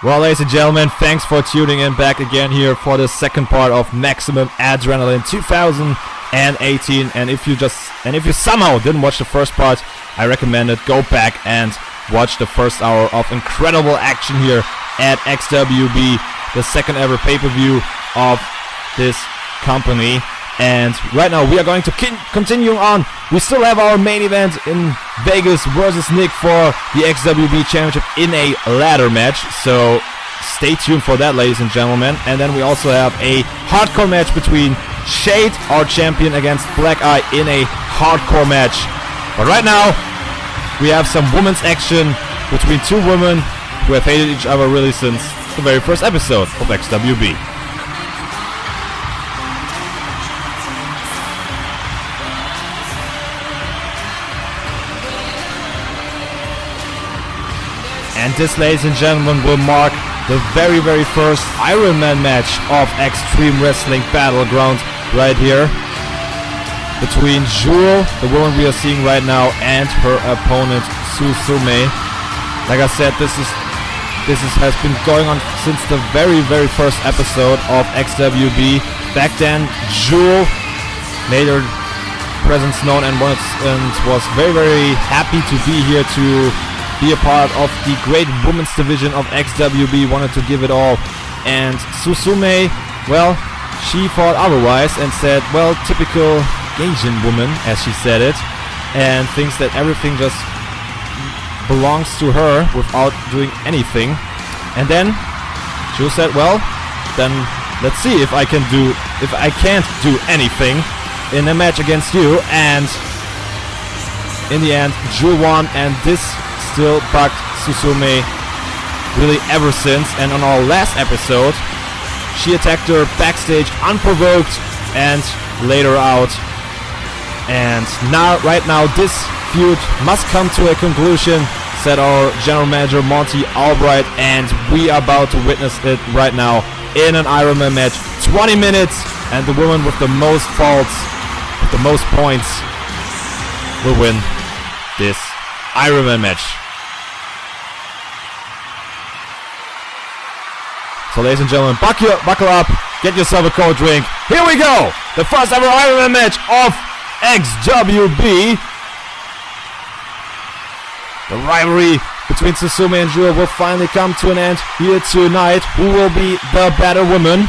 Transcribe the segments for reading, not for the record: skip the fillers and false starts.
Well, ladies and gentlemen, thanks for tuning in back again here for the second part of Maximum Adrenalin 2018. And if you somehow didn't watch the first part, I recommend it. Go back and watch the first hour of incredible action here at XWB, the second ever pay-per-view of this company. And right now we are going to continue on. We still have our main event in Vegas versus Nick for the XWB Championship in a ladder match. So stay tuned for that, ladies and gentlemen. And then we also have a hardcore match between Shade, our champion, against Black Eye in a hardcore match. But right now we have some women's action between two women who have hated each other really since the very first episode of XWB. And this, ladies and gentlemen, will mark the very first Iron Man match of Extreme Wrestling Battleground right here between Jewel, the woman we are seeing right now, and her opponent Susume. Like I said, this has been going on since the very first episode of XWB. Back then, Jewel made her presence known and was very happy to be here to be a part of the great women's division of XWB, wanted to give it all. And Susume, well, she thought otherwise and said, well, typical Asian woman, as she said it, and thinks that everything just belongs to her without doing anything. And then Jewel said, well, then let's see if I can't do anything in a match against you. And in the end, Jewel won, and this still bugged Susume really ever since. And on our last episode, she attacked her backstage unprovoked and laid her out. And right now this feud must come to a conclusion, said our general manager Monty Albright, and we are about to witness it right now in an Iron Man match. 20 minutes, and the woman with the most faults, with the most points, will win this Iron Man match. So, ladies and gentlemen, buckle up, get yourself a cold drink. Here we go! The first ever Iron Man match of XWB. The rivalry between Susume and Jewel will finally come to an end here tonight. Who will be the better woman?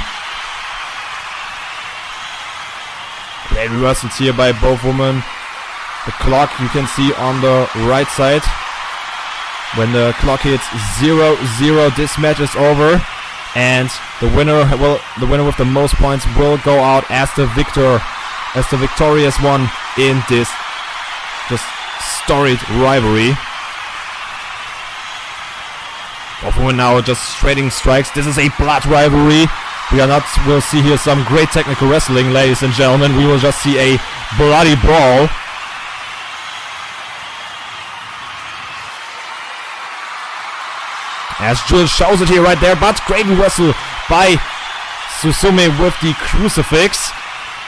Great reversals here by both women. The clock you can see on the right side. When the clock hits 0-0, this match is over. And the winner with the most points will go out as the victorious one in this just storied rivalry. Both women now just trading strikes. This is a blood rivalry. We'll see here some great technical wrestling, ladies and gentlemen. We will just see a bloody brawl. As Jewel shows it here right there, but great reversal by Susume with the crucifix.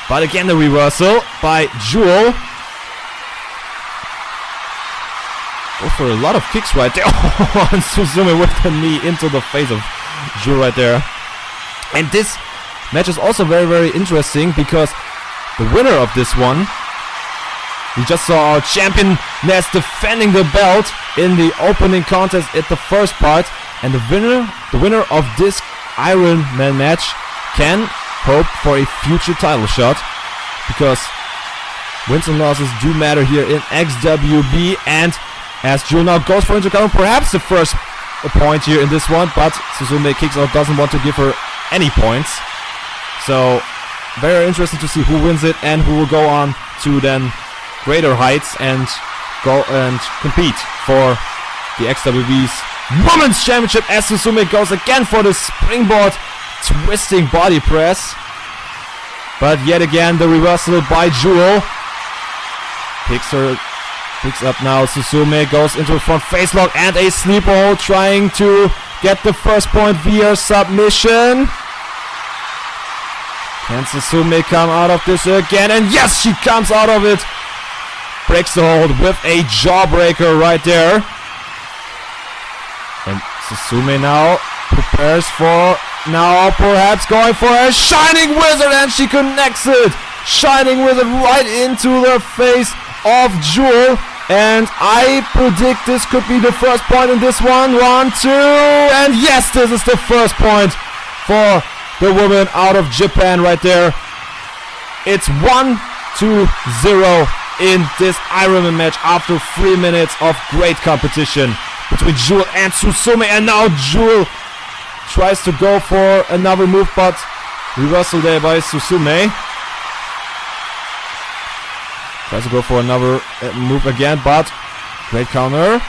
But again the reversal by Jewel. Go for a lot of kicks right there. And Susume with the knee into the face of Jewel right there. And this match is also very interesting because the winner of this one, we just saw our championess defending the belt in the opening contest at the first part, and the winner of this Iron Man match can hope for a future title shot, because wins and losses do matter here in XWB. And as Jewel now goes for Intercounter, perhaps the first point here in this one, but Susume kicks out, doesn't want to give her any points. So very interesting to see who wins it and who will go on to then greater heights and go and compete for the XWB's Women's Championship, as Susume goes again for the springboard twisting body press. But yet again the reversal by Jewel. Picks up now Susume, goes into a front face lock and a sleeper hold, trying to get the first point via submission. Can Susume come out of this again? And yes, she comes out of it. Breaks the hold with a jawbreaker right there. And Susume now Prepares for now, perhaps going for a Shining Wizard, and she connects it. Shining Wizard right into the face of Jewel. And I predict this could be the first point in this one. 1, 2, and yes, this is the first point for the woman out of Japan right there. It's 1-0 in this Ironman match after 3 minutes of great competition between Jewel and Susume. And now Jewel tries to go for another move, but reversal there by Susume. Tries to go for another move again, but great counter.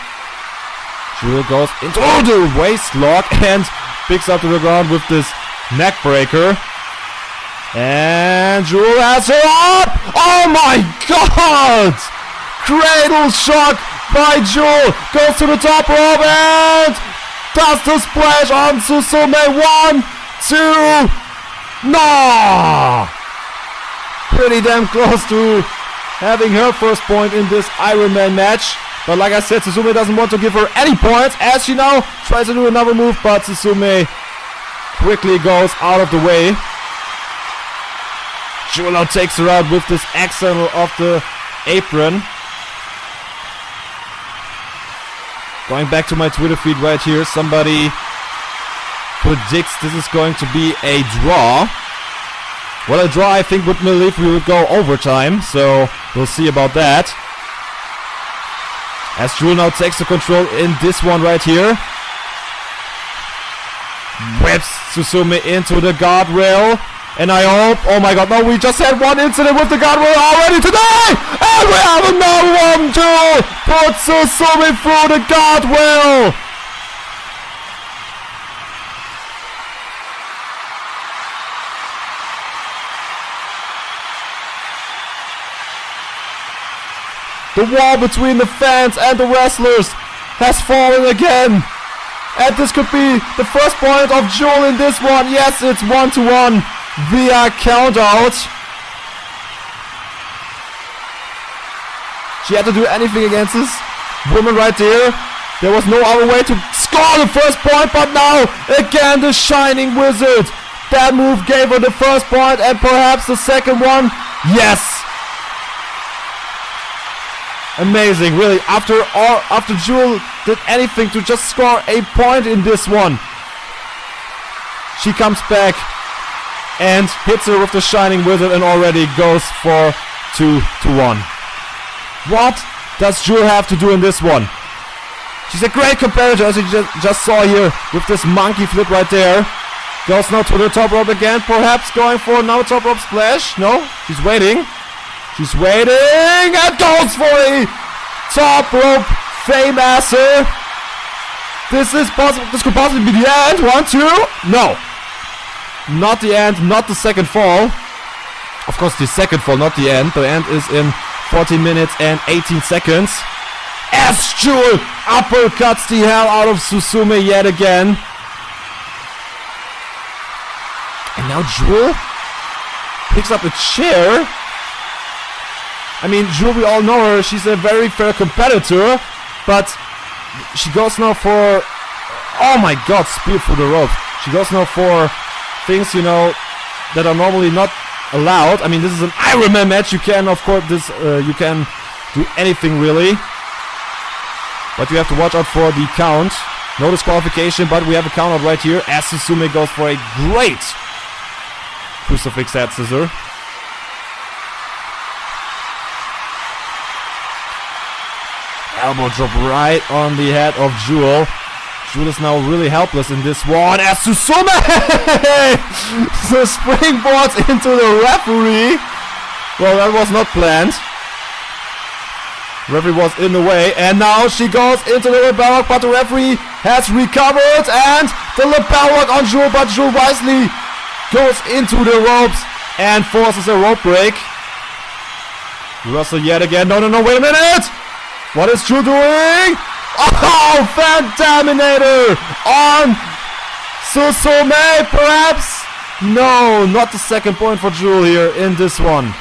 Jewel goes into the waist lock and picks up to the ground with this neck breaker. And Jewel has her up! Oh my god! Cradle shock by Jewel. Goes to the top rope and does the splash on Susume. 1, 2, no! Pretty damn close to having her first point in this Ironman match. But like I said, Susume doesn't want to give her any points as she now tries to do another move, but Susume quickly goes out of the way. Jewel now takes her out with this X-handle of the apron. Going back to my Twitter feed right here, somebody predicts this is going to be a draw. Well, a draw I think would mean if we would go overtime, so we'll see about that. As Jewel now takes the control in this one right here. Whips Susume into the guardrail. And I hope, oh my god, no, we just had one incident with the guardrail already today! And we have another one too! Put Susume through the guardrail! The wall between the fans and the wrestlers has fallen again. And this could be the first point of Jewel in this one. Yes, it's 1-1 via countout. She had to do anything against this woman right there. There was no other way to score the first point, but now again the Shining Wizard. That move gave her the first point and perhaps the second one. Yes. Amazing, really. After Jewel did anything to just score a point in this one, she comes back and hits her with the Shining Wizard and already goes for 2-1. What does Jewel have to do in this one? She's a great competitor, as you just saw here with this monkey flip right there. Goes now to the top rope again, perhaps going for another top rope splash. No, she's waiting. She's waiting and goes for a top rope Faymaster. This could possibly be the end. 1, 2. No. Not the end, not the second fall. Of course, the second fall, not the end. The end is in 14 minutes and 18 seconds. As Jewel uppercuts the hell out of Susume yet again. And now Jewel picks up a chair. I mean, Jewel, we all know her. She's a very fair competitor. But she goes now for... Oh my god, spear through the rope. She goes now for things, you know, that are normally not allowed. I mean, this is an Ironman match. You can, of course, you can do anything really. But you have to watch out for the count. No disqualification, but we have a count out right here. As Susume goes for a great crucifix head scissor. Elbow drop right on the head of Jewel. Jewel is now really helpless in this one as Susume springboards into the referee. Well, that was not planned. Referee was in the way, and now she goes into the lapel lock, but the referee has recovered, and the lapel lock on Jewel, but Jewel wisely goes into the ropes and forces a rope break. Russell yet again. No, wait a minute! What is Jewel doing? Oh, Fantaminator on Susume, perhaps? No, not the second point for Jewel here in this one.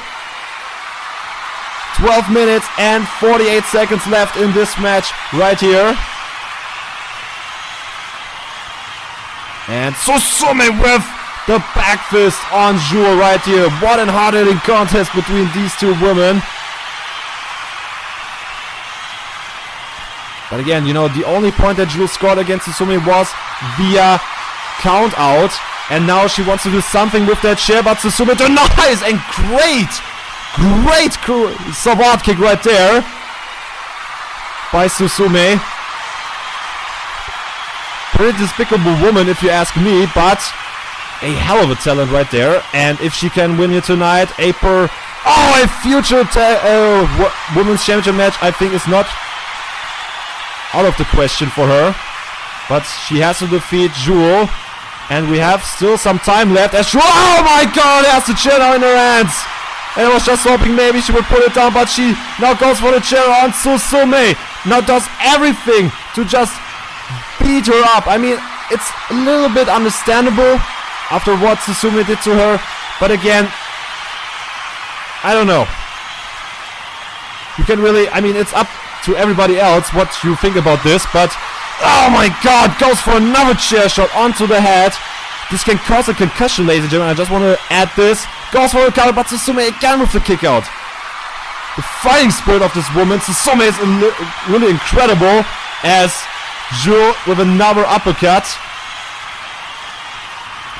12 minutes and 48 seconds left in this match right here. And Susume with the back fist on Jewel right here. What a hard-hitting contest between these two women. But again, you know, the only point that Jewel scored against Susume was via count out. And now she wants to do something with that chair, but Susume denies. And great savate kick right there by Susume. Pretty despicable woman if you ask me, but a hell of a talent right there. And if she can win here tonight, a future women's championship match, I think is not out of the question for her. But she has to defeat Jewel, and we have still some time left as Jewel, oh my god, has the chair now in her hands. And I was just hoping maybe she would put it down, but she now goes for the chair on Susume. Now does everything to just beat her up. I mean, it's a little bit understandable after what Susume did to her, but again, I don't know. You can really, I mean, it's up to everybody else what you think about this, but oh my god, goes for another chair shot onto the head. This can cause a concussion, ladies and gentlemen. I just want to add this. Goes for a counter, but Susume again with the kick out. The fighting spirit of this woman, Susume, is really incredible, as Jewel with another uppercut.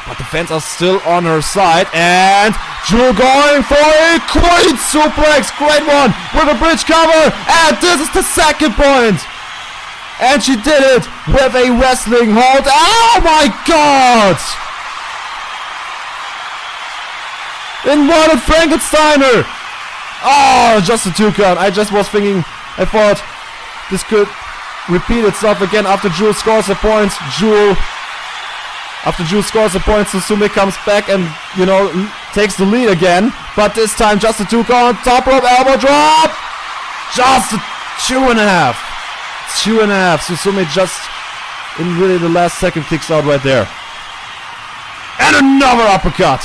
But the fans are still on her side, and Jewel going for a great suplex, great one, with a bridge cover, and this is the second point. And she did it with a wrestling hold. Oh my god! Inverted Frankensteiner! Oh, just a 2 count. I just was thinking, I thought this could repeat itself again after Jewel scores the points. After Jewel scores the points, Susume comes back and, you know, takes the lead again. But this time just a 2 count. Top rope elbow drop! Just a 2.5. 2.5. Susume just in really the last second kicks out right there. And another uppercut.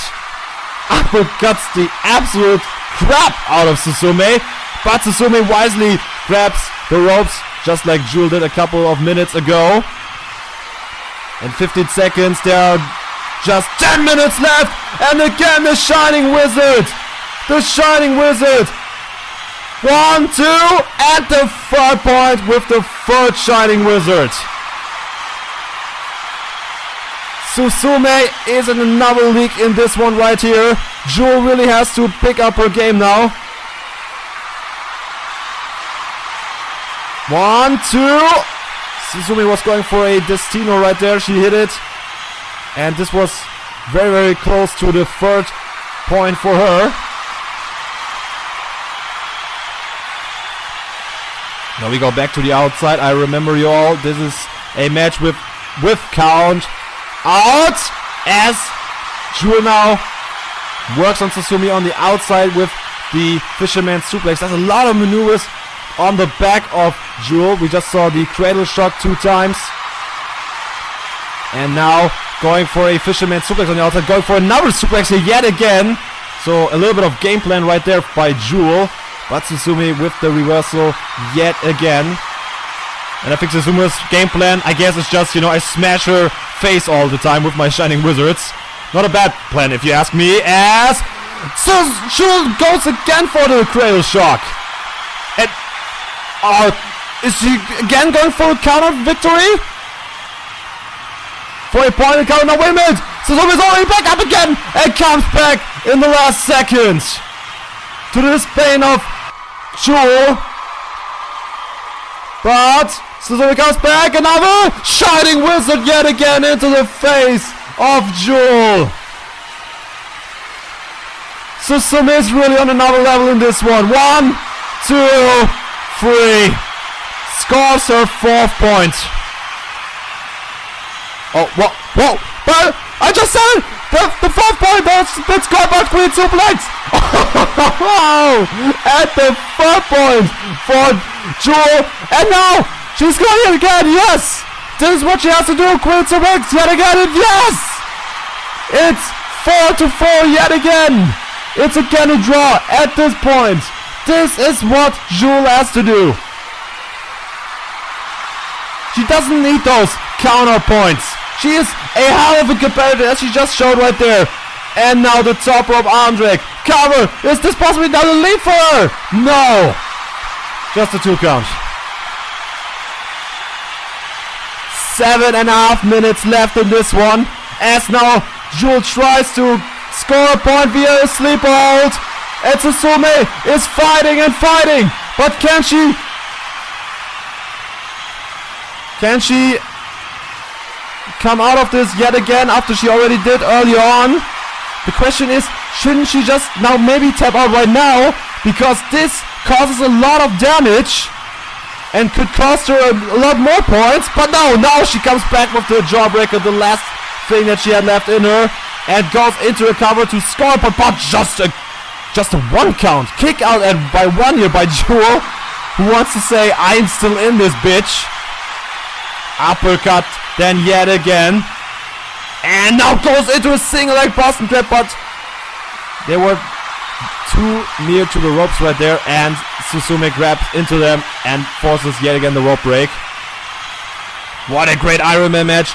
Uppercuts the absolute crap out of Susume. But Susume wisely grabs the ropes just like Jewel did a couple of minutes ago. In 15 seconds, there are just 10 minutes left. And again, the Shining Wizard. The Shining Wizard. 1, 2, and the third point with the third Shining Wizard. Susume is in another league in this one right here. Jewel really has to pick up her game now. 1, 2. Susume was going for a Destino right there. She hit it. And this was very, very close to the third point for her. Now we go back to the outside. I remember you all. This is a match with count out, as Jewel now works on Susume on the outside with the Fisherman Suplex. There's a lot of maneuvers on the back of Jewel. We just saw the cradle shot 2 times. And now going for a Fisherman Suplex on the outside. Going for another suplex here yet again. So a little bit of game plan right there by Jewel. But Susume with the reversal yet again. And I think Susume's game plan, I guess, is just, you know, I smash her face all the time with my Shining Wizards. Not a bad plan if you ask me, as Jewel goes again for the cradle shock. And is she again going for a counter victory? For a point and counter. Now wait a minute. Susume is already back up again and comes back in the last seconds. To the disdain of Jewel. But Susume comes back. Another Shining Wizard yet again into the face of Jewel. Susume is really on another level in this one. 1, 2, 3. Scores her 4th point. Oh, whoa. But I just said it. The 4th point, that's scored by Queen Suplex. Oh, at the 4th point for Jewel. And now she's going it again. Yes. This is what she has to do. Queen Suplex yet again. And yes. It's 4-4 yet again. It's again a draw at this point. This is what Jewel has to do. She doesn't need those counter points. She is a hell of a competitor, as she just showed right there. And now the top rope arm drag. Cover. Is this possibly now the lead for her? No. Just a 2 count. 7.5 minutes left in this one. As now Jewel tries to score a point via a sleeper hold. And Susume is fighting and fighting. But can she come out of this yet again after she already did earlier on? The question is, shouldn't she just now maybe tap out right now? Because this causes a lot of damage and could cost her a lot more points. But no, now she comes back with the jawbreaker, the last thing that she had left in her, and goes into a cover to score, but just a 1 count. Kick out by 1 here by Jewel, who wants to say, I'm still in this bitch. Uppercut then yet again. And now goes into a single leg Boston Crab, but they were too near to the ropes right there, and Susume grabs into them and forces yet again the rope break. What a great Iron Man match.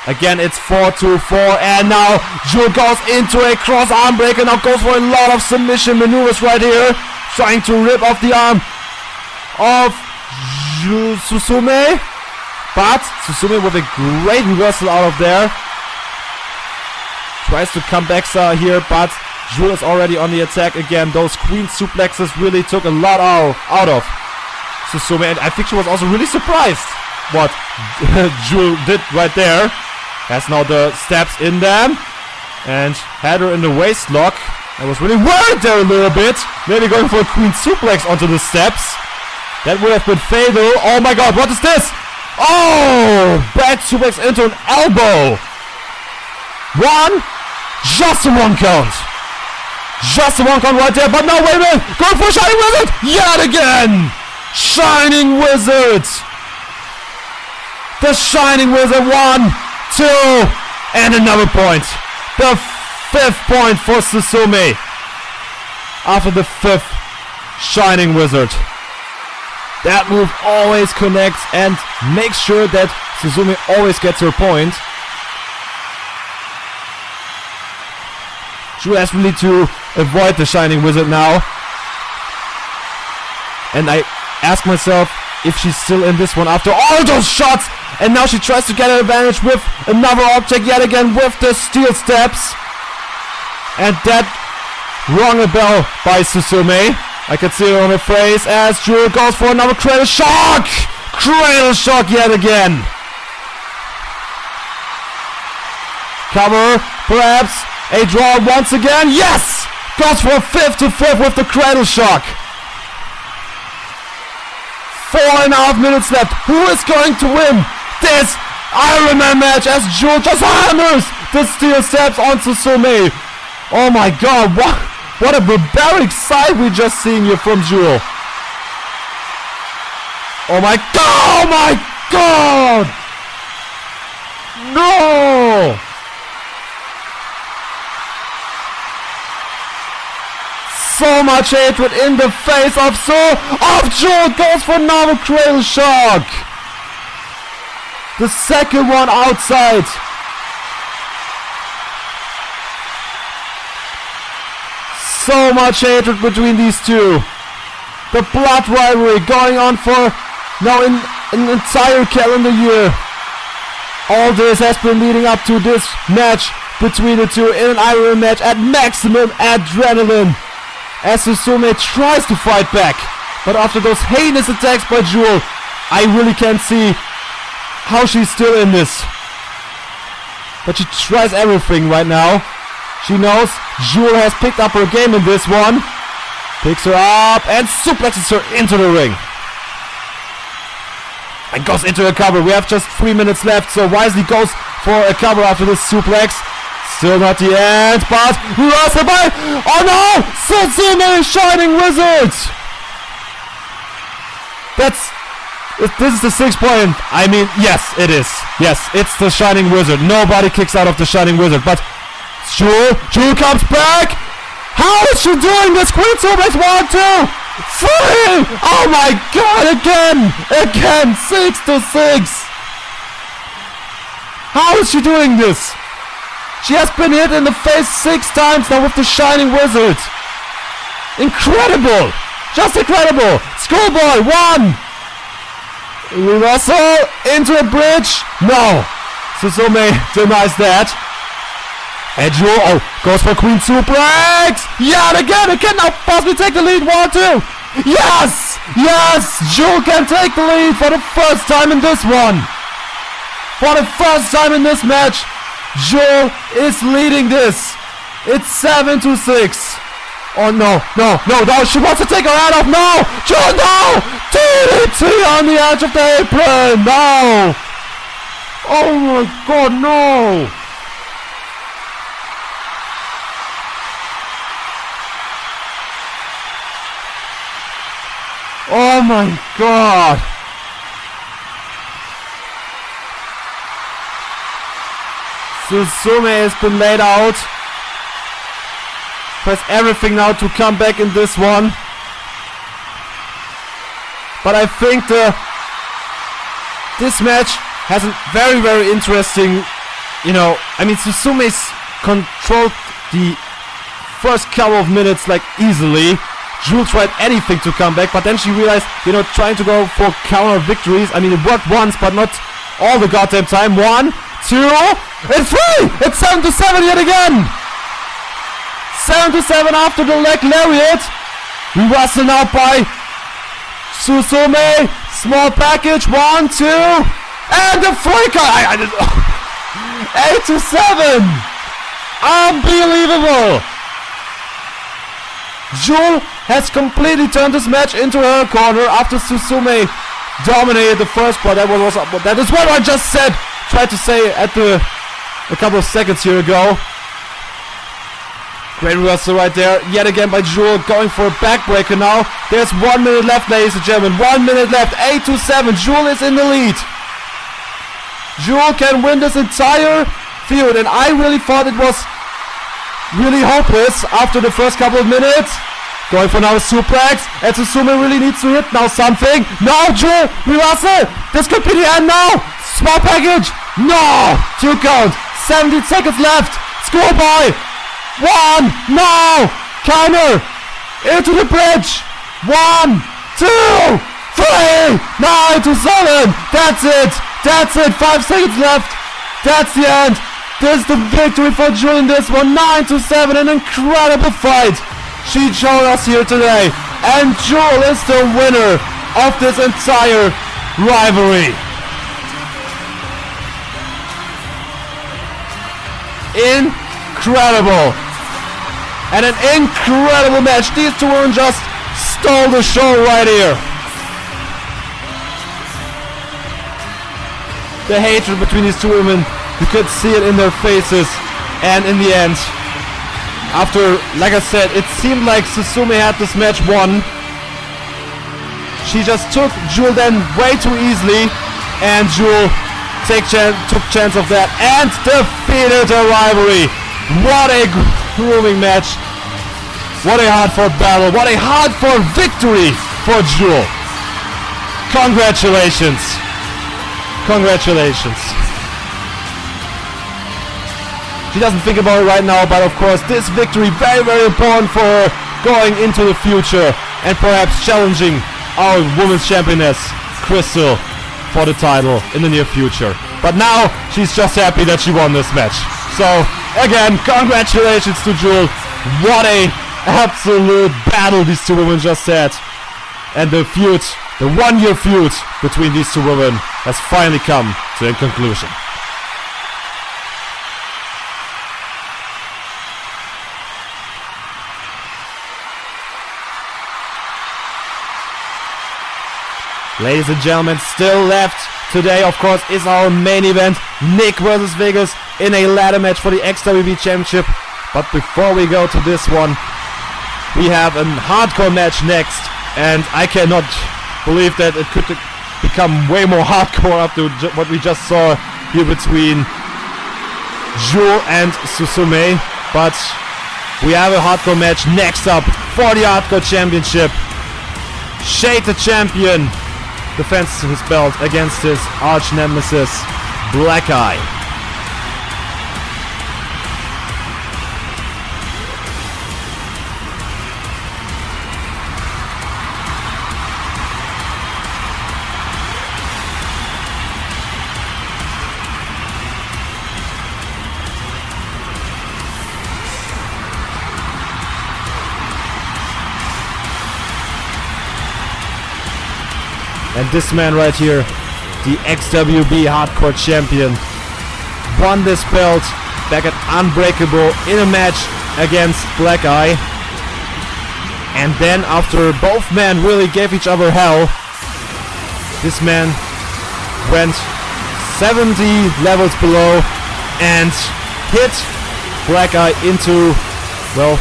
Again, it's 4-2-4, and now Jewel goes into a cross arm breaker. Now goes for a lot of submission maneuvers right here, trying to rip off the arm of Susume. But Susume with a great reversal out of there. Tries to come back here, but Jewel is already on the attack again. Those queen suplexes really took a lot out of Susume, and I think she was also really surprised what Jewel did right there. Has now the steps in them and had her in the waist lock. I was really worried there a little bit. Maybe going for a queen suplex onto the steps. That would have been fatal. Oh my god, what is this? Oh! Back suplex into an elbow. Just a 1 count. Just a 1 count right there, but no, wait a minute. Going for Shining Wizard yet again. Shining Wizard. The Shining Wizard, 1, 2, and another point. The 5th point for Susume. After the 5th Shining Wizard. That move always connects and makes sure that Susume always gets her point. Jewel has really to avoid the Shining Wizard now. And I ask myself if she's still in this one after all those shots. And now she tries to get an advantage with another object yet again with the steel steps. And that rung a bell by Susume. I can see it on her face as Jewel goes for another cradle shock. Cradle shock yet again. Cover, perhaps. A draw once again. Yes! Goes for a 5th to 5th with the cradle shock. 4.5 minutes left. Who is going to win this Iron Man match as Jewel just hammers the steel steps on Susume? Oh my god, what a barbaric sight we just seen here from Jewel. Oh my god! Oh my god! No! So much hatred in the face of Jewel. Goes for another cradle shock. The second one outside. So much hatred between these two. The blood rivalry going on for now in an entire calendar year. All this has been leading up to this match between the two in an Iron match at maximum adrenaline. As Susume tries to fight back, but after those heinous attacks by Jewel, I really can't see how she's still in this. But she tries everything right now. She knows Jewel has picked up her game in this one. Picks her up and suplexes her into the ring. And goes into a cover. We have just 3 minutes left, so Wisely goes for a cover after this suplex. Still not the end, but lost by. Oh no! Susume Shining Wizard! This is the 6 point. I mean, yes, it is. Yes, it's the Shining Wizard. Nobody kicks out of the Shining Wizard, but Jewel comes back. How is she doing this? Queen suplex 1, 2, 3! Oh my god, again! 6 to 6! How is she doing this? She has been hit in the face 6 times now with the Shining Wizard. Incredible! Just incredible! Schoolboy, 1! Reversal into a bridge. No! Susume denies that. And Jewel goes for Queen Suplex. Yeah, and again, it can now possibly take the lead. 1, 2. Yes! Yes! Jewel can take the lead for the first time in this one. For the first time in this match, Jewel is leading this. It's 7-6. Oh no, no, no, no, she wants to take her head off. No! Jewel, no! DDT on the edge of the apron. No! Oh my god, no! Oh my god! Susume has been laid out. Has everything now to come back in this one. But I think this match has a very, very interesting, I mean, Susume's controlled the first couple of minutes like easily. Jewel tried anything to come back, but then she realized, trying to go for counter victories. I mean, it worked once, but not all the goddamn time. 1, 2, and 3! It's 7-7 yet again! 7-7 after the leg lariat. Reversal now by Susume. Small package. 1, 2, and the flicker. 8-7. Unbelievable. Jewel has completely turned this match into her corner after Susume dominated the first part. That is what I just tried to say a couple of seconds here ago. Great reversal right there, yet again by Jewel, going for a backbreaker now. There's 1 minute left, ladies and gentlemen. 1 minute left. 8-7. Jewel is in the lead. Jewel can win this entire feud, and I really thought it was really hopeless after the first couple of minutes. Going for now a suplex, and Susume really needs to hit now something. No, Jewel, reversal. This could be the end now. Small package. No, 2 count. 17 seconds left. Schoolboy. 1, no, counter, into the bridge. 1, 2, 3, 9-7. That's it. 5 seconds left. That's the end. This is the victory for Jewel in this one. 9-7, an incredible fight she showed us here today. And Jewel is the winner of this entire rivalry. Incredible. And an incredible match. These two women just stole the show right here. The hatred between these two women, you could see it in their faces. And in the end, after, like I said, it seemed like Susume had this match won. She just took Jewel then way too easily, and Jewel took chance of that and defeated her rivalry. What a grueling match. What a hard-fought battle. What a hard-fought victory for Jewel. Congratulations. Congratulations. She doesn't think about it right now, but of course this victory very, very important for her going into the future and perhaps challenging our women's championess, Crystal, for the title in the near future. But now she's just happy that she won this match. So again, congratulations to Jewel. What a absolute battle these two women just had. And the feud, the 1-year feud between these two women has finally come to a conclusion. Ladies and gentlemen, still left today, of course, is our main event. Nick versus Vegas in a ladder match for the XWB Championship. But before we go to this one, we have a hardcore match next. And I cannot believe that it could become way more hardcore after what we just saw here between Jewel and Susume. But we have a hardcore match next up for the Hardcore Championship. Shade the champion defends his belt against his arch nemesis, Black Eye. And this man right here, the XWB Hardcore Champion, won this belt back at Unbreakable in a match against Black Eye. And then after both men really gave each other hell, this man went 70 levels below and hit Black Eye into, well,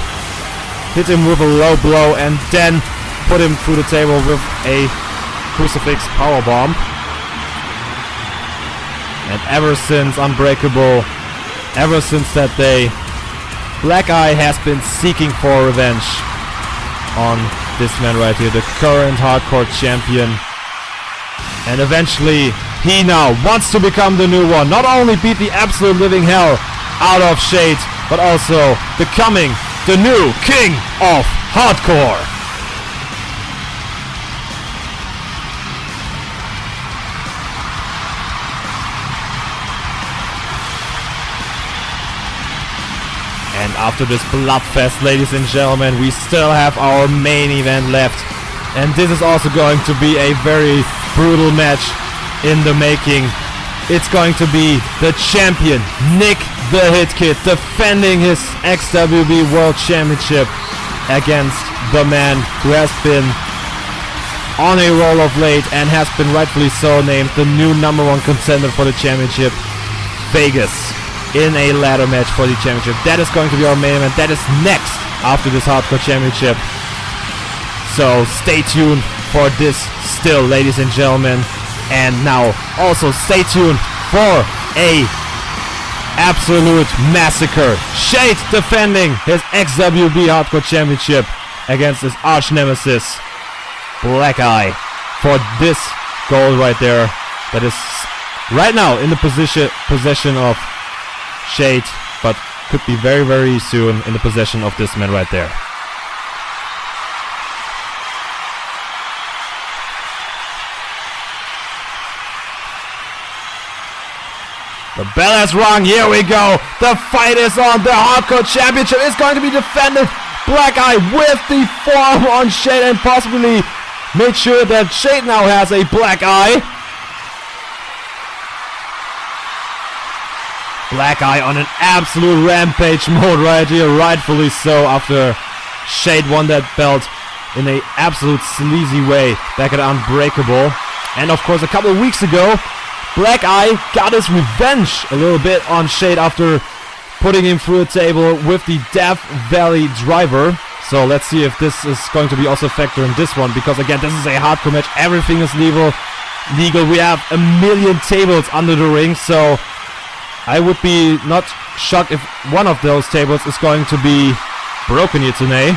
hit him with a low blow and then put him through the table with a crucifix powerbomb. And ever since Unbreakable, ever since that day, Black Eye has been seeking for revenge on this man right here, the current hardcore champion. And eventually, he now wants to become the new one. Not only beat the absolute living hell out of Shade, but also becoming the new king of hardcore. And after this bloodfest, ladies and gentlemen, we still have our main event left. And this is also going to be a very brutal match in the making. It's going to be the champion, Nick the Hit Kid, defending his XWB World Championship against the man who has been on a roll of late and has been rightfully so named the new #1 contender for the championship, Vegas, in a ladder match for the championship. That is going to be our main event. That is next after this hardcore championship. So stay tuned for this still, ladies and gentlemen. And now also stay tuned for a absolute massacre. Shade defending his XWB Hardcore Championship against his arch nemesis, Black Eye, for this gold right there. That is right now in the possession of Shade, but could be very, very soon in the possession of this man right there. The bell has rung, here we go. The fight is on. The Hardcore Championship is going to be defended. Black Eye with the forearm on Shade and possibly made sure that Shade now has a Black Eye. Black Eye on an absolute rampage mode right here, rightfully so, after Shade won that belt in a absolute sleazy way back at Unbreakable. And of course a couple of weeks ago, Black Eye got his revenge a little bit on Shade after putting him through a table with the Death Valley driver. So let's see if this is going to be also a factor in this one, because again, this is a hardcore match. Everything is legal. We have a million tables under the ring, so I would be not shocked if one of those tables is going to be broken here today.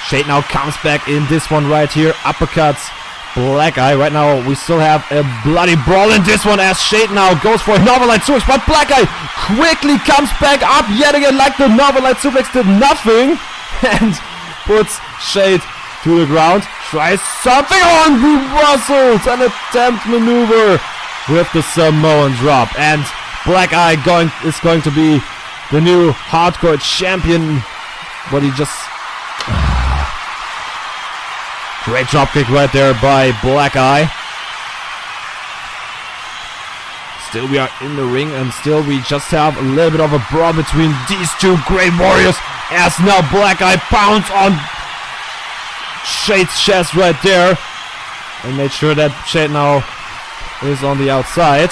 Shade now comes back in this one right here. Uppercuts Black Eye. Right now we still have a bloody brawl in this one as Shade now goes for a Northern Light Suplex, but Black Eye quickly comes back up yet again like the Northern Light Suplex did nothing and puts Shade to the ground. Tries something on reversals, an attempt maneuver with the Samoan drop, and Black Eye is going to be the new hardcore champion. What he just great dropkick right there by Black Eye. Still we are in the ring and still we just have a little bit of a brawl between these two great warriors as now Black Eye pounds on Shade's chest right there and made sure that Shade now is on the outside.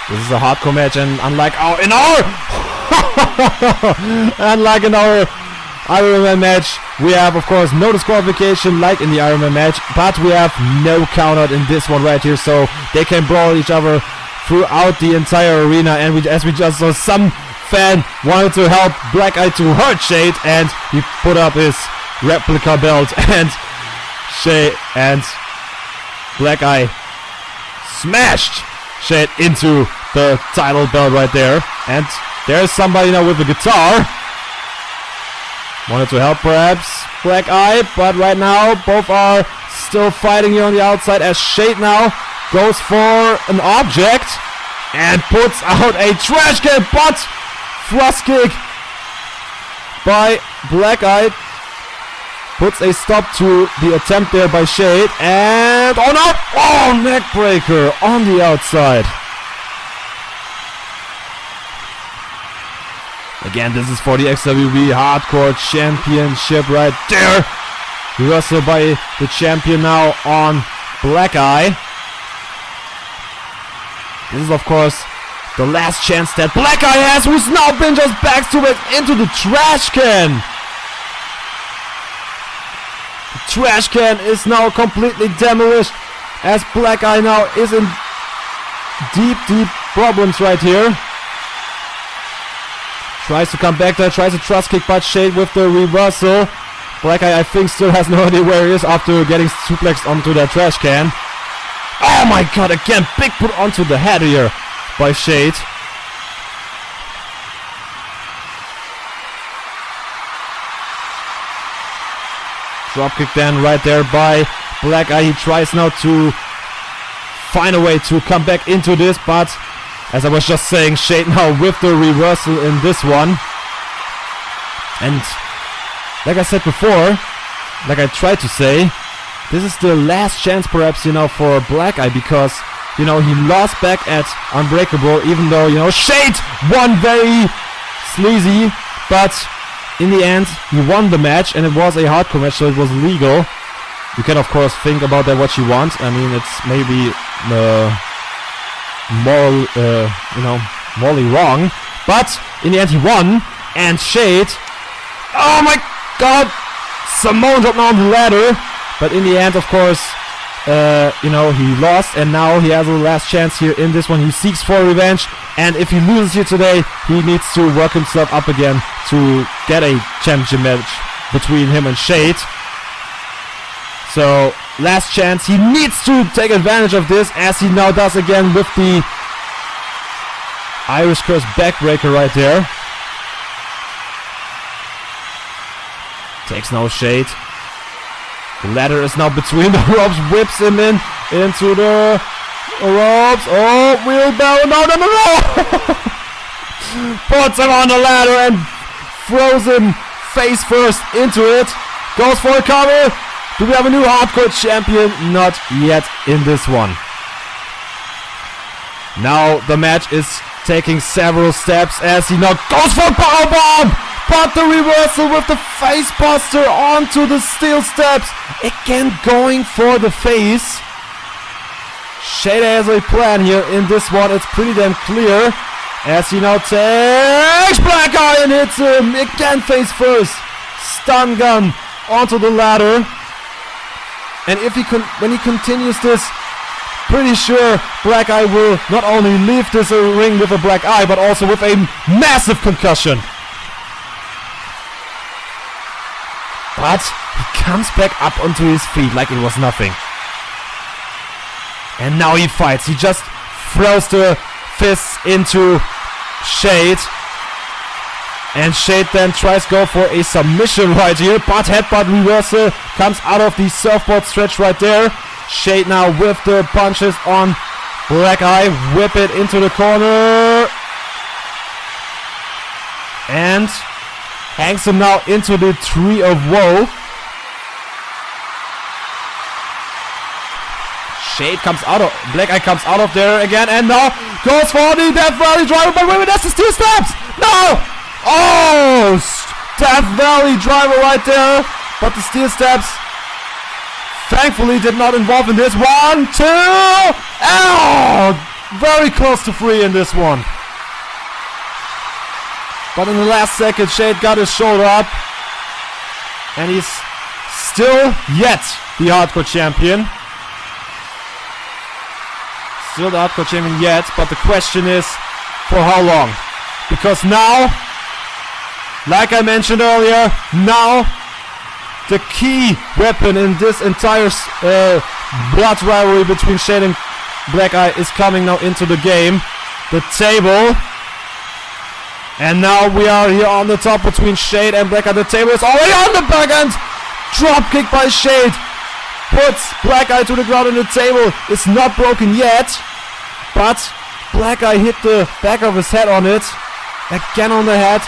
This is a hardcore match, and unlike in our Iron Man match, we have of course no disqualification like in the Iron Man match, but we have no count out in this one right here, so they can brawl each other throughout the entire arena. And as we just saw, some fan wanted to help Black Eye to hurt Shade, and he put up his replica belt, and Shade and Black Eye smashed Shade into the title belt right there. And there's somebody now with a guitar. Wanted to help perhaps Black Eye, but right now both are still fighting here on the outside as Shade now goes for an object and puts out a trash can, but thrust kick by Black Eye. puts a stop to the attempt there by Shade. And oh no! Oh, neck breaker on the outside. Again, this is for the XWB Hardcore Championship right there. Reversal by the champion now on Black Eye. This is, of course, the last chance that Black Eye has, who's now been just back to it into the trash can. The trash can is now completely demolished as Black Eye now is in deep problems right here. Tries to come back there, tries a trust kick, but Shade with the reversal. Black Eye, I think, still has no idea where he is after getting suplexed onto that trash can. Oh my god, again, big put onto the head here by Shade. Dropkick then right there by Black Eye. He tries now to find a way to come back into this, but as I was just saying, Shade now with the reversal in this one. And like I said before, like I tried to say, this is the last chance perhaps, you know, for Black Eye, because, you know, he lost back at Unbreakable, even though, you know, Shade won very sleazy, but in the end he won the match, and it was a hardcore match, so it was legal. You can of course think about that what you want. I mean, it's maybe morally wrong, but in the end he won. And Shade, oh my god, Samoan drop now on the ladder, but in the end, of course, you know, he lost, and now he has a last chance here in this one. He seeks for revenge, and if he loses here today, he needs to work himself up again to get a championship match between him and Shade. So, last chance, he needs to take advantage of this, as he now does again with the Irish Curse backbreaker right there. Takes no Shade. The ladder is now between the ropes, whips him into the ropes. Oh, wheelbarrow, no. Puts him on the ladder and throws him face first into it. Goes for a cover. Do we have a new hardcore champion? Not yet in this one. Now the match is taking several steps as he now goes for a powerbomb. But the reversal with the face buster onto the steel steps. Again going for the face. Shade has a plan here in this one. It's pretty damn clear. As he now takes Black Eye and hits him. Again face first. Stun gun onto the ladder. And if when he continues this, pretty sure Black Eye will not only leave this ring with a black eye, but also with a massive concussion. But he comes back up onto his feet like it was nothing. And now he fights. He just throws the fists into Shade. And Shade then tries to go for a submission right here. But headbutt reversal comes out of the surfboard stretch right there. Shade now with the punches on Black Eye. Whip it into the corner. And hangs him now into the Tree of Woe. Shade comes out of, Black Eye comes out of there again, and now goes for the Death Valley driver, but wait, that's the steel steps! No! Oh! Death Valley driver right there, but the steel steps thankfully did not involve in this. 1, 2, ow! Very close to 3 in this one. But in the last second, Shade got his shoulder up. And he's still yet the hardcore champion. Still the hardcore champion yet. But the question is, for how long? Because now, like I mentioned earlier, now the key weapon in this entire blood rivalry between Shade and Black Eye is coming now into the game. The table. And now we are here on the top between Shade and Black Eye. The table is already on the back end. Drop kick by Shade. Puts Black Eye to the ground, and the table is not broken yet. But Black Eye hit the back of his head on it. Again on the head.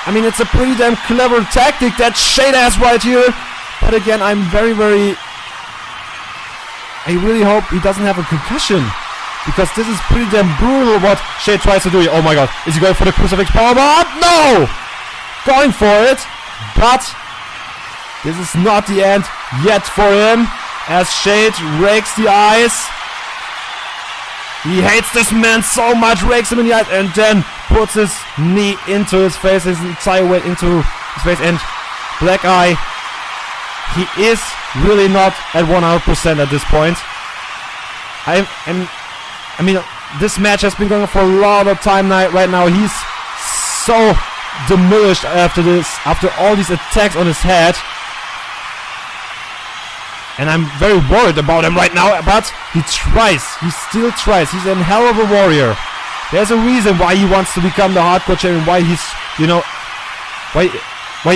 I mean, it's a pretty damn clever tactic that Shade has right here. But again, I really hope he doesn't have a concussion, because this is pretty damn brutal what Shade tries to do here. Oh my god, is he going for the crucifix powerbomb? No! Going for it, but this is not the end yet for him, as Shade rakes the eyes. He hates this man so much, rakes him in the eyes, and then puts his knee into his face, his entire weight into his face, and Black Eye, he is really not at 100% at this point. I mean, this match has been going on for a lot of time right now. He's so diminished after all these attacks on his head. And I'm very worried about him right now, but he tries. He still tries. He's a hell of a warrior. There's a reason why he wants to become the hardcore champion, why he's, why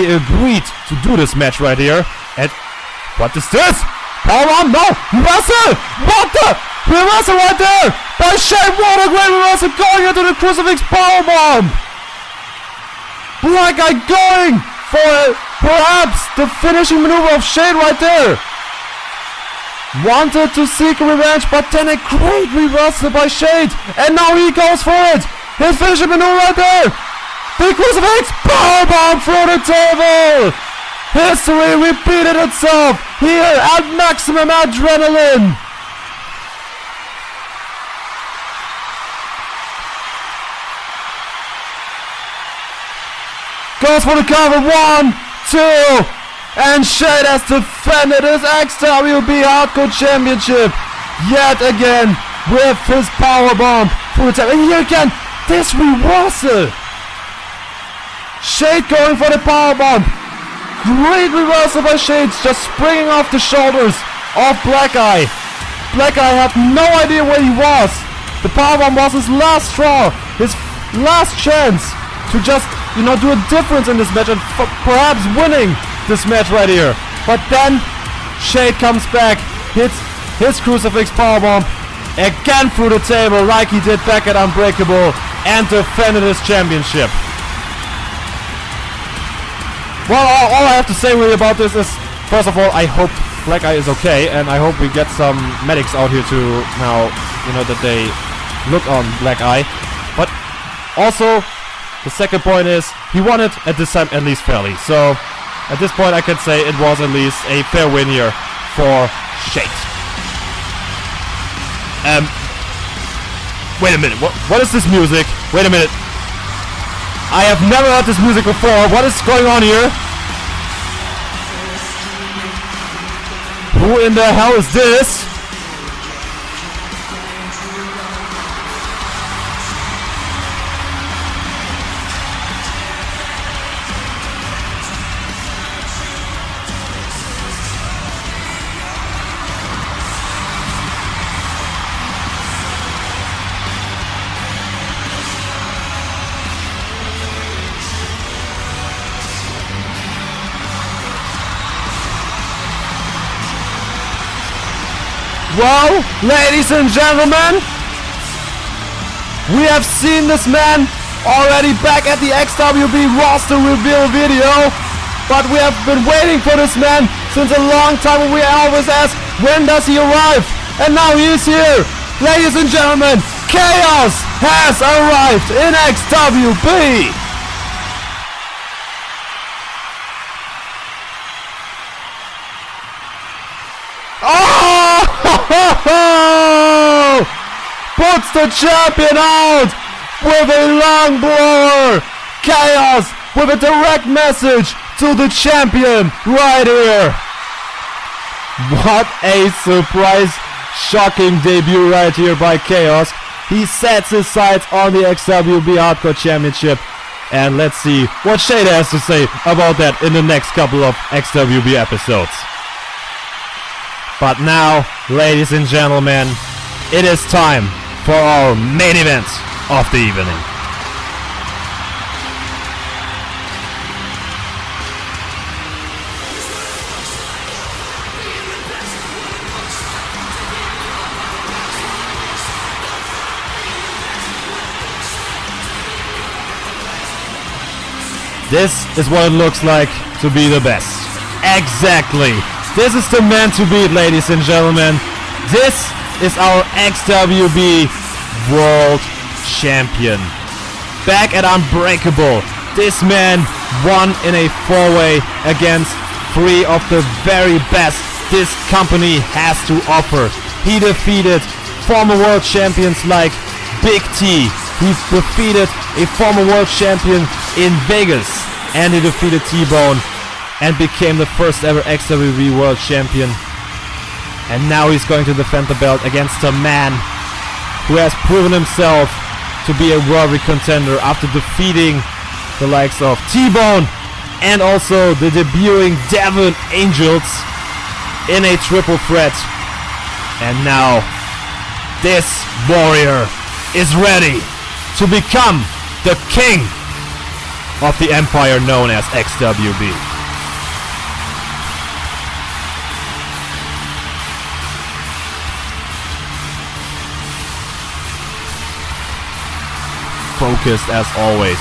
he agreed to do this match right here. And what is this? Powerbomb? No! Reversal! What the? Reversal right there! By Shade, what a great reversal, going into the crucifix powerbomb! Black Eye going for perhaps the finishing maneuver of Shade right there. Wanted to seek revenge, but then a great reversal by Shade, and now he goes for it. His finishing maneuver right there. The crucifix powerbomb through the table. History repeated itself here at Maximum Adrenalin. Goes for the cover, 1, 2, and Shade has defended his XWB Hardcore Championship yet again with his powerbomb through the table. And here again, this reversal. Shade going for the powerbomb. Great reversal by Shade, just springing off the shoulders of Black Eye. Black Eye had no idea where he was. The powerbomb was his last straw, his last chance to just, do a difference in this match and perhaps winning this match right here. But then Shade comes back, hits his crucifix powerbomb again through the table like he did back at Unbreakable, and defended his championship. Well, all I have to say really about this is, first of all, I hope Black Eye is okay, and I hope we get some medics out here to now, that they look on Black Eye. But also, the second point is, he won it at this time at least fairly. So, at this point I can say it was at least a fair win here for Shade. Wait a minute, what is this music? Wait a minute. I have never heard this music before. What is going on here? Who in the hell is this? Well, ladies and gentlemen, we have seen this man already back at the XWB roster reveal video, but we have been waiting for this man since a long time, and we always ask, when does he arrive? And now he is here. Ladies and gentlemen, Chaos has arrived in XWB. Puts the champion out with a long blower. Chaos with a direct message to the champion right here. What a surprise, shocking debut right here by Chaos. He sets his sights on the XWB Hardcore Championship. And let's see what Shade has to say about that in the next couple of XWB episodes. But now, ladies and gentlemen, it is time for our main event of the evening. This is what it looks like to be the best. exactly. This is the man to beat, ladies and gentlemen. This is our XWB World Champion. Back at Unbreakable, this man won in a 4-way against 3 of the very best this company has to offer. He defeated former world champions like Big T. He defeated a former world champion in Vegas. And he defeated T-Bone and became the first ever XWB world champion. And now he's going to defend the belt against a man who has proven himself to be a worthy contender after defeating the likes of T-Bone and also the debuting Devon Angels in a triple threat. And now this warrior is ready to become the king of the empire known as XWB. Focused as always.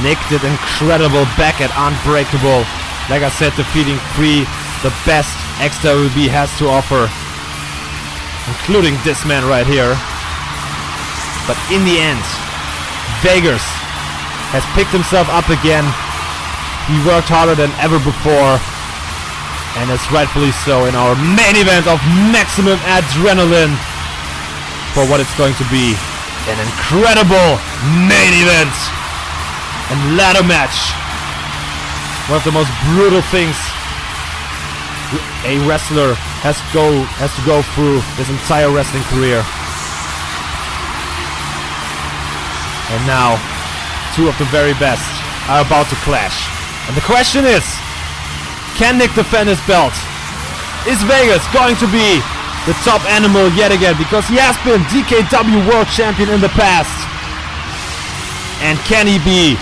Nick did incredible back at Unbreakable. Like I said, defeating 3 the best XWB has to offer, including this man right here. But in the end, Vegas has picked himself up again. He worked harder than ever before, and is rightfully so in our main event of Maximum Adrenalin for what it's going to be an incredible main event and ladder match. One of the most brutal things a wrestler has to go through his entire wrestling career. And now, 2 of the very best are about to clash. And the question is, can Nick defend his belt? Is Vegas going to be the top animal yet again? Because he has been DKW World Champion in the past. And can he be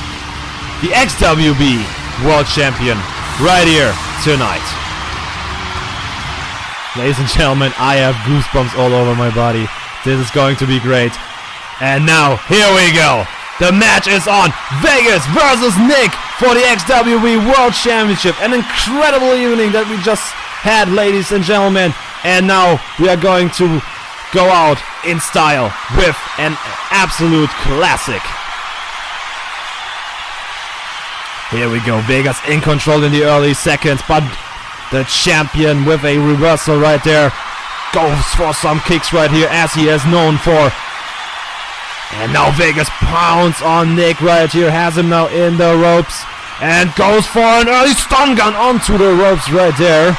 the XWB World Champion right here tonight? Ladies and gentlemen, I have goosebumps all over my body. This is going to be great. And now, here we go. The match is on. Vegas versus Nick for the XWB World Championship. An incredible evening that we just had, ladies and gentlemen. And now we are going to go out in style with an absolute classic. Here we go. Vegas in control in the early seconds, but the champion with a reversal right there goes for some kicks right here, as he is known for. And now Vegas pounds on Nick right here, has him now in the ropes, and goes for an early stun gun onto the ropes right there.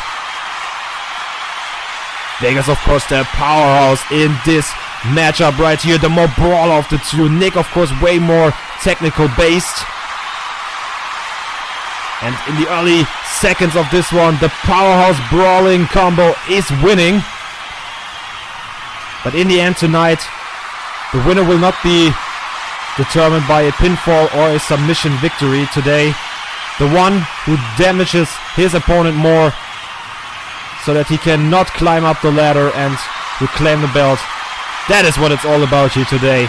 Vegas, of course, the powerhouse in this matchup right here, the more brawler of the 2. Nick, of course, way more technical based. And in the early seconds of this one, the powerhouse brawling combo is winning. But in the end tonight, the winner will not be determined by a pinfall or a submission victory today. The one who damages his opponent more so that he cannot climb up the ladder and reclaim the belt. That is what it's all about here today.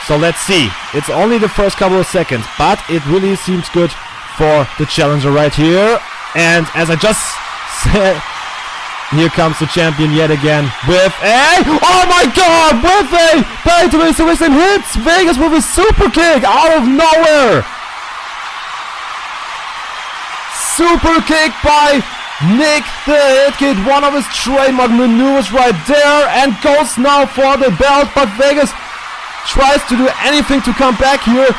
So let's see. It's only the first couple of seconds, but it really seems good for the challenger right here. And as I just said, here comes the champion yet again with a, oh my god, with a pay-to-win submission, hits Vegas with a super kick out of nowhere. Super kick by Nick the Hit Kid, one of his trademark maneuvers right there, and goes now for the belt, but Vegas tries to do anything to come back here.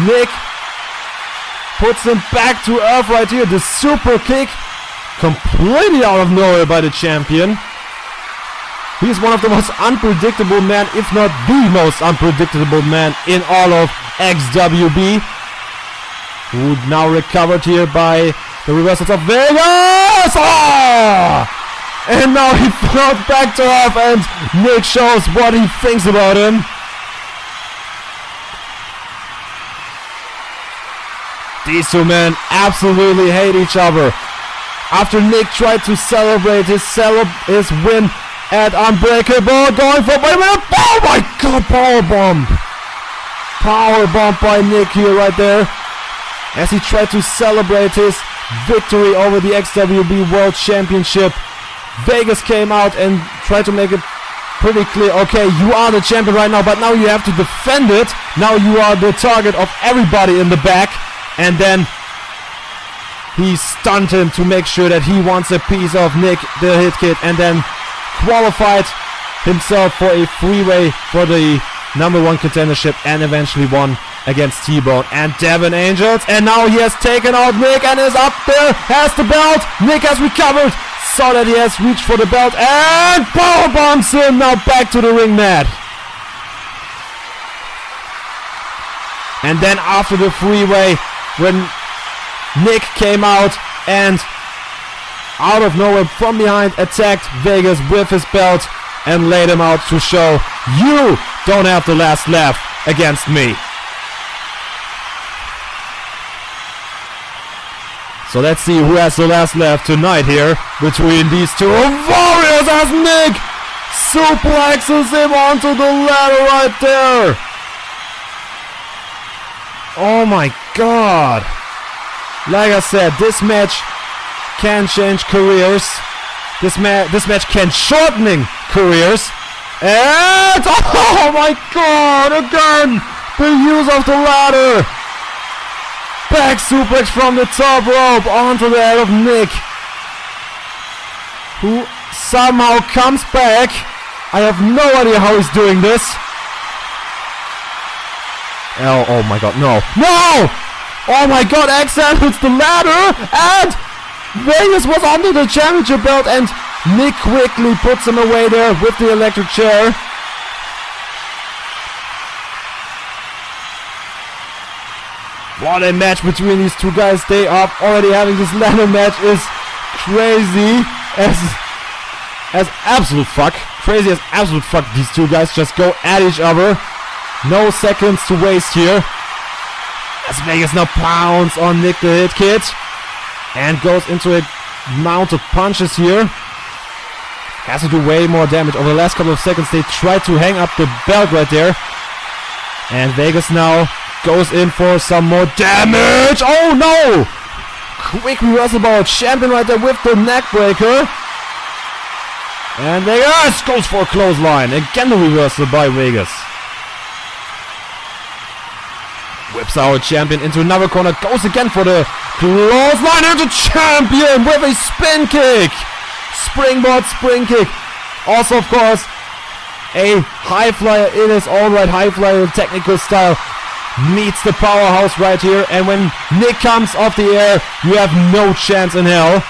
Nick puts him back to earth right here. The super kick completely out of nowhere by the champion. He's one of the most unpredictable men, if not the most unpredictable man in all of XWB. Who now recovered here by the reversals of Vegas. Oh! And now he floats back to earth, and Nick shows what he thinks about him. These 2 men absolutely hate each other. After Nick tried to celebrate his win and Unbreakable going for, wait a minute, oh my god, powerbomb. Powerbomb by Nick here right there, as he tried to celebrate his victory over the XWB World Championship. Vegas came out and tried to make it pretty clear, okay, you are the champion right now, but now you have to defend it. Now you are the target of everybody in the back. And then he stunned him to make sure that he wants a piece of Nick, the Hit Kid, and then qualified himself for a freeway for the #1 contendership, and eventually won against T-Bone and Devin Angels. And now he has taken out Nick and is up there, has the belt. Nick has recovered, saw that he has reached for the belt, and powerbombs him now back to the ring mat. And then after the freeway, when Nick came out and out of nowhere from behind attacked Vegas with his belt and laid him out to show, you don't have the last laugh against me. So let's see who has the last laugh tonight here between these two warriors, as Nick suplexes him onto the ladder right there. Oh my god. Like I said, this match can change careers. This match can shortening careers. And oh my god, again the use of the ladder. Back suplex from the top rope onto the head of Nick, who somehow comes back. I have no idea how he's doing this. Oh my god, no. No! Oh my god, XL hits the ladder, and Vegas was under the championship belt, and Nick quickly puts him away there with the electric chair. What a match between these two guys. They are already having this ladder match is crazy as absolute fuck. Crazy as absolute fuck. These two guys just go at each other. No seconds to waste here. As Vegas now pounds on Nick the Hit Kid and goes into a mount of punches here. Has to do way more damage. Over the last couple of seconds they tried to hang up the belt right there. And Vegas now goes in for some more damage. Oh no! Quick reversal by our champion right there with the neck breaker. And Vegas goes for a clothesline. Again the reversal by Vegas. Whips our champion into another corner. Goes again for the clothesline. And the champion with a spin kick. Springboard spring kick. Also, of course, a high flyer in his own right. High flyer technical style. Meets the powerhouse right here. And when Nick comes off the air, you have no chance in hell.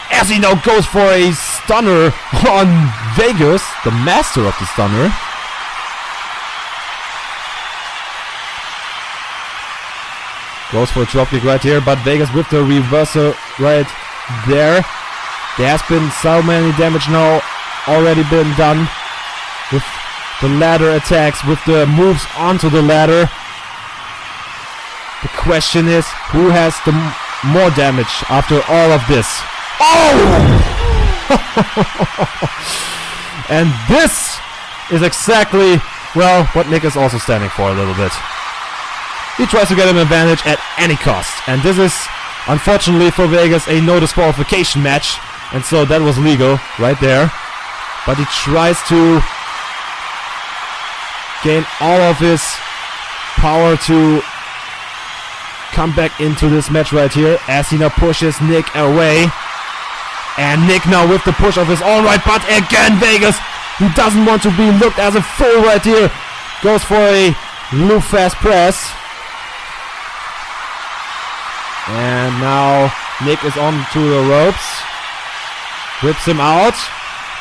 As he now goes for a stunner on Vegas, the master of the stunner. Goes for a dropkick right here, but Vegas with the reversal right there. There has been so many damage now already been done with the ladder attacks, with the moves onto the ladder. The question is, who has the more damage after all of this? Oh! And this is exactly, well, what Nick is also standing for a little bit. He tries to get an advantage at any cost. And this is, unfortunately for Vegas, a no disqualification match. And so that was legal right there. But he tries to gain all of his power to come back into this match right here, as he now pushes Nick away. And Nick now with the push of his own right, but again Vegas, he doesn't want to be looked as a fool right here. Goes for a loop fast press. And now Nick is on to the ropes. Whips him out.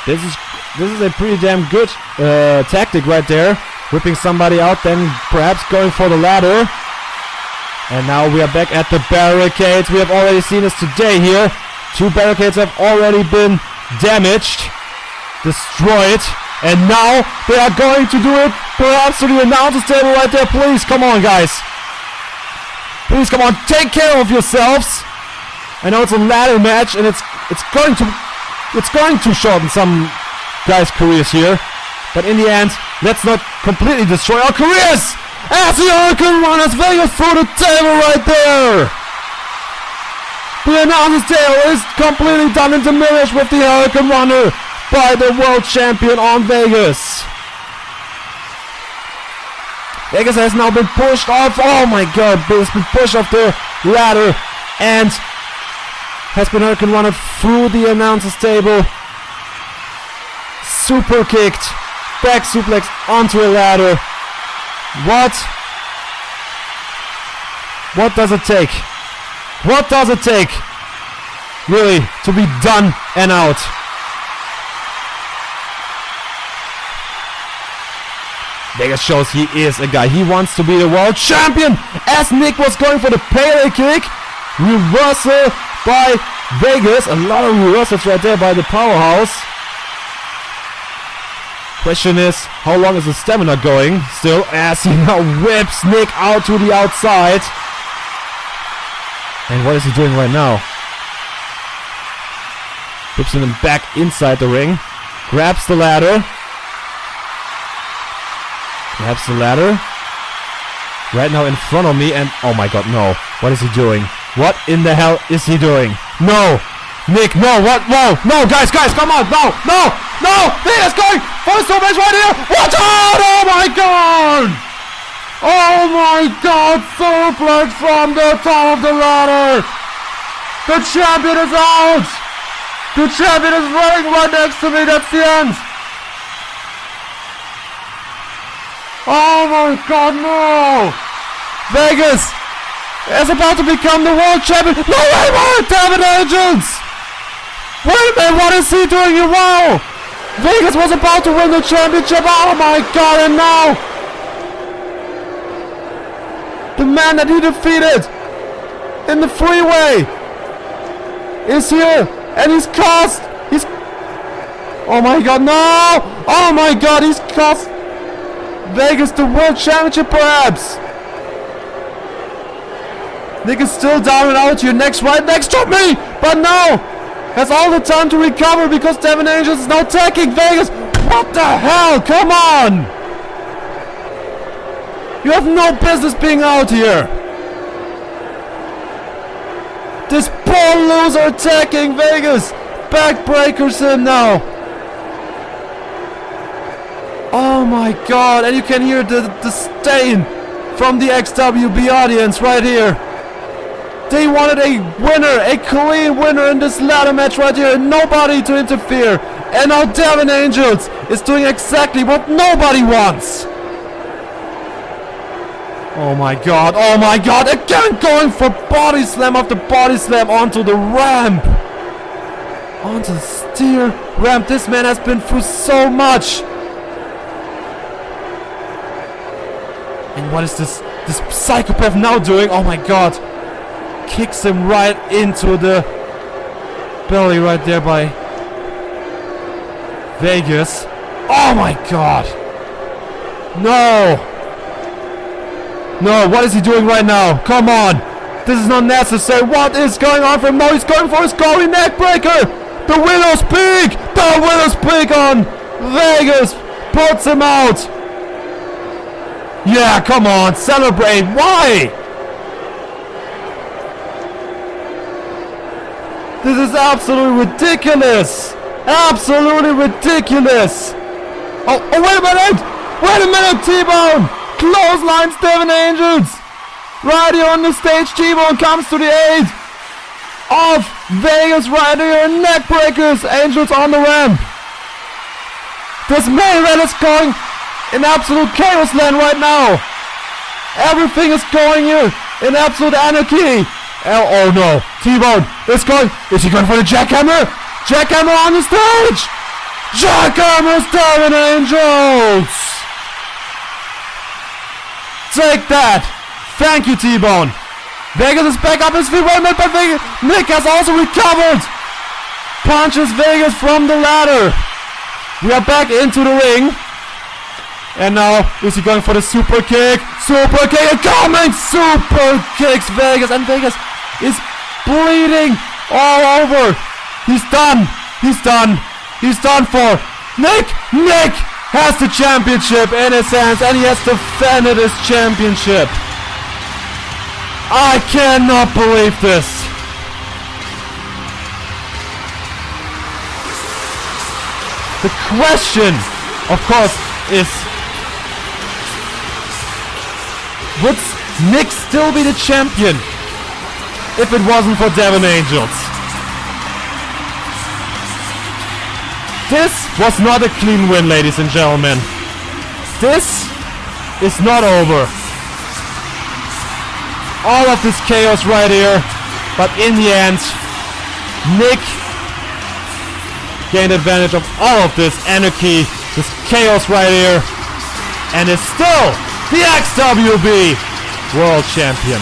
This is a pretty damn good tactic right there. Whipping somebody out, then perhaps going for the ladder. And now we are back at the barricades. We have already seen this today here. 2 barricades have already been damaged, destroyed. And now they are going to do it perhaps to the announcer's table right there. Please, come on guys. Please, come on, take care of yourselves. I know it's a ladder match and it's going to shorten some guys' careers here. But in the end, let's not completely destroy our careers! As the Hurricane Runners Vegas through the table right there! The announcer's table is completely done and diminished with the Hurricane Runner by the world champion on Vegas. Vegas has now been pushed off. Oh my god, has been pushed off the ladder and has been Hurricane Runner through the announcer's table. Super kicked. Back suplex onto a ladder. What does it take? What does it take, really, to be done and out? Vegas shows he is a guy. He wants to be the world champion. As Nick was going for the Pele kick. Reversal by Vegas. A lot of reversals right there by the powerhouse. Question is, how long is the stamina going? Still, as he now whips Nick out to the outside. And what is he doing right now? Whips him back inside the ring. Grabs the ladder. Grabs the ladder. Right now in front of me and... oh my god, no. What is he doing? What in the hell is he doing? No! Nick, no, what? No, no, guys, come on! No, no, no! Vegas going for the suplex right here! Watch out! Oh my god! Oh my god! Suplex from the top of the ladder! The champion is out! The champion is running right next to me! That's the end! Oh my god, no! Vegas is about to become the world champion! No, wait a minute! Damn it, Angels! Wait a minute, what is he doing here? Wow! Vegas was about to win the championship! Oh my god, and now... the man that he defeated in the freeway is here! And he's cost... oh my god, no! Oh my god, he's cost... Vegas the world championship perhaps. Nick is still down and out here next to me, but no, has all the time to recover because Devin Angels is now attacking Vegas. What the hell? Come on! You have no business being out here. This poor loser attacking Vegas. Backbreakers him now. Oh my god, and you can hear the disdain from the XWB audience right here. They wanted a winner, a clean winner in this ladder match right here, and nobody to interfere. And now Devin Angels is doing exactly what nobody wants. Oh my god, again going for body slam after body slam onto the ramp. Onto the steer ramp. This man has been through so much. And what is this psychopath now doing? Oh my god. Kicks him right into the belly right there by Vegas. Oh my god. No. No, what is he doing right now? Come on. This is not necessary. What is going on for him? No, he's going for his goalie neck breaker. The Widow's Peak. The Widow's Peak on Vegas. Puts him out. Yeah, come on, celebrate. Why? This is absolutely ridiculous. Absolutely ridiculous. Oh, wait a minute. Wait a minute, T-Bone. Clotheslines Devin Angels. Right here on the stage, T-Bone comes to the aid of Vegas right here. Neck breakers. Angels on the ramp. This main event is going in absolute chaos land right now. Everything is going here in absolute anarchy. Oh no, T-Bone is going. Is he going for the jackhammer? Jackhammer on the stage. Jackhammer's Devin Angels. Take that. Thank you, T-Bone. Vegas is back up his feet. Wait a minute, but Nick has also recovered. Punches Vegas from the ladder. We are back into the ring. And now, is he going for the super kick? Super kick coming! Super kicks Vegas, and Vegas is bleeding all over. He's done. He's done. He's done for. Nick has the championship in his hands, and he has defended his championship. I cannot believe this. The question, of course, is, would Nick still be the champion if it wasn't for Devon Angels? This was not a clean win, ladies and gentlemen. This is not over. All of this chaos right here, but in the end, Nick gained advantage of all of this anarchy, this chaos right here, and is still the XWB World Champion.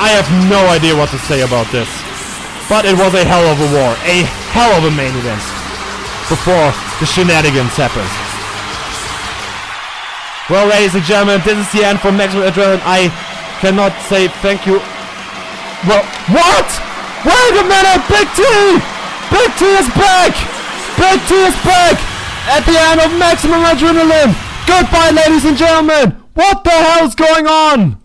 I have no idea what to say about this, but it was a hell of a war, a hell of a main event before the shenanigans happened. Well, ladies and gentlemen, this is the end for Max Adrenalin. I cannot say thank you. Well, what? Wait a minute, Big T! Big T is back! Big T is back! At the end of Maximum Adrenaline! Goodbye, ladies and gentlemen! What the hell is going on?